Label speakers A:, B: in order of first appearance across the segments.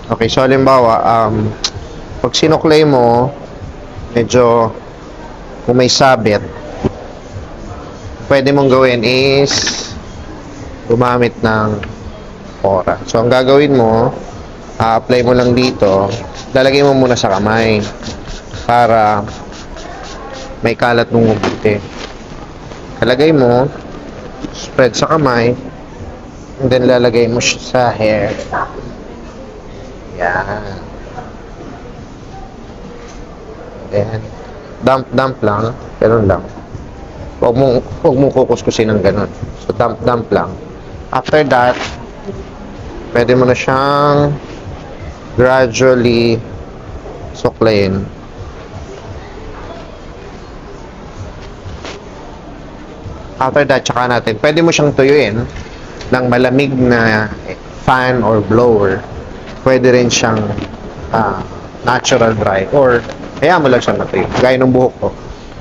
A: Okay, so halimbawa, pag sinuklay mo, medyo kung may sabit, pwede mong gawin is gumamit ng Fora. So, ang gagawin mo, apply mo lang dito, lalagay mo muna sa kamay para may kalat ng mabuti. Kalagay mo, spread sa kamay, and then lalagay mo siya sa hair. Yan. Then, dump lang. Ganun lang. Huwag mong kukuskusin ng ganun. So, dump lang. After that, pwede mo na siyang gradually suklayin. After that, tsaka natin, pwede mo siyang tuyuin ng malamig na fan or blower. Pwede rin siyang natural dry or kaya mo lang siyang matuyo. Gaya ng buhok ko.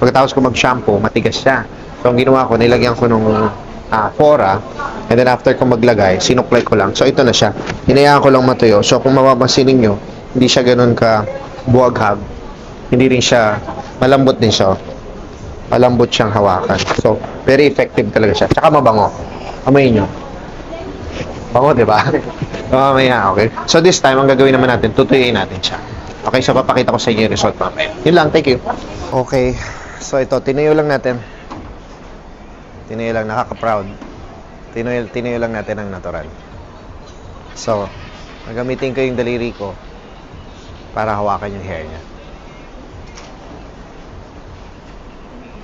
A: Pagkatapos ko mag-shampoo, matigas siya. So, ang ginawa ko, nilagyan ko nung Fora, and then after ko maglagay, sinuklay ko lang. So, ito na siya. Hinayaan ko lang matuyo. So, kung mapapansin ninyo, hindi siya ganun ka buwaghag. Hindi rin siya, malambot din siya. Malambot siyang hawakan. So, very effective talaga siya. Tsaka mabango. Amoy nyo. Bango, di ba? Mamaya, okay. So, this time, ang gagawin naman natin, tutuyuin natin siya. Okay, so papakita ko sa inyo yung result mamaya. Yun lang, thank you. Okay, so ito, tinuyo lang natin. Tinuyo lang, nakaka-proud. Tinuyo lang natin ang natural. So, gagamitin ko yung daliri ko para hawakan yung hair niya.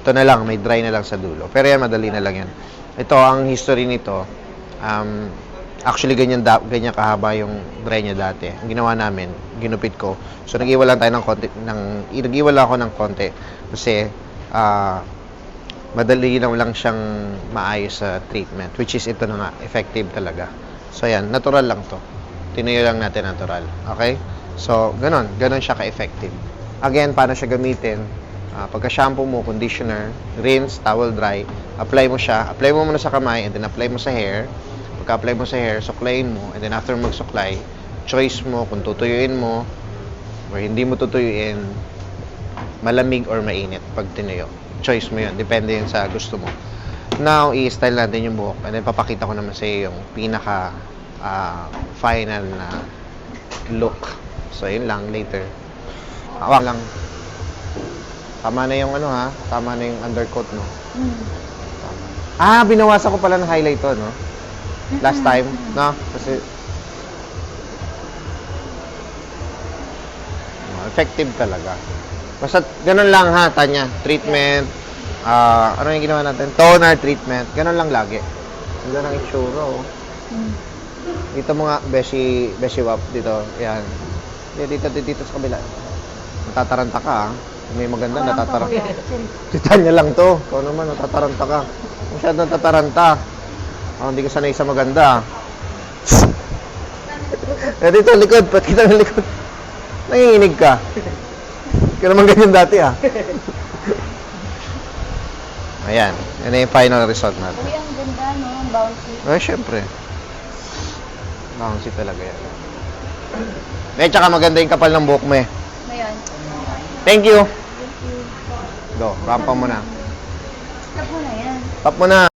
A: Ito na lang, may dry na lang sa dulo. Pero yan, madali na lang yan. Ito, ang history nito, actually, ganyan kahaba yung dry niya dati. Ang ginawa namin, ginupit ko. So, nag-iwala tayo ng konti. Nag-iwala ako ng konti. Kasi, madali lang siyang maayos sa treatment. Which is, ito na nga, effective talaga. So, yan, natural lang to. Tinuyo lang natin natural. Okay? So, ganon siya ka-effective. Again, paano siya gamitin? Pagka-shampoo mo, conditioner, rinse, towel dry, apply mo siya. Apply mo muna sa kamay, and then apply mo sa hair. Pagka-apply mo sa hair, suklayin mo, and then after mag-suklay, choice mo kung tutuyuin mo or hindi mo tutuyuin, malamig or mainit pag tinuyo. Choice mo yun. Depende yun sa gusto mo. Now, i-style natin yung buhok, and then papakita ko naman sa iyo yung pinaka final na look. So, yun lang, later. Hawak lang. Tama na yung tama na yung undercoat, no? Tama. Binawasan ko pala ng highlight to, no? Last time, no? Kasi effective talaga. Basta ganun lang ha, Tanya. Treatment, ano yung ginawa natin? Toner treatment. Ganun lang lagi. Ganda ng itsura, oh. Dito mo nga, Beshi Wap, dito. Yan. Dito sa kabila. Natataranta ka, ha? May maganda, natataranta. Si Tanya lang to. Ikaw naman, natataranta ka. Masyadong natataranta. Hindi ka sanay sa maganda. Dito, likod. Pakita ng likod. Nanginginig ka. Hindi ka naman ganyan dati, Ayan. Yan na yung final result natin.
B: Uy, ang ganda, no? Ang bouncy.
A: Syempre. Bouncy talaga yan. Tsaka maganda yung kapal ng buhok mo,
B: Ayan.
A: Thank you. Go, rampa mo na.
B: Stop mo na yan.
A: Tap mo na.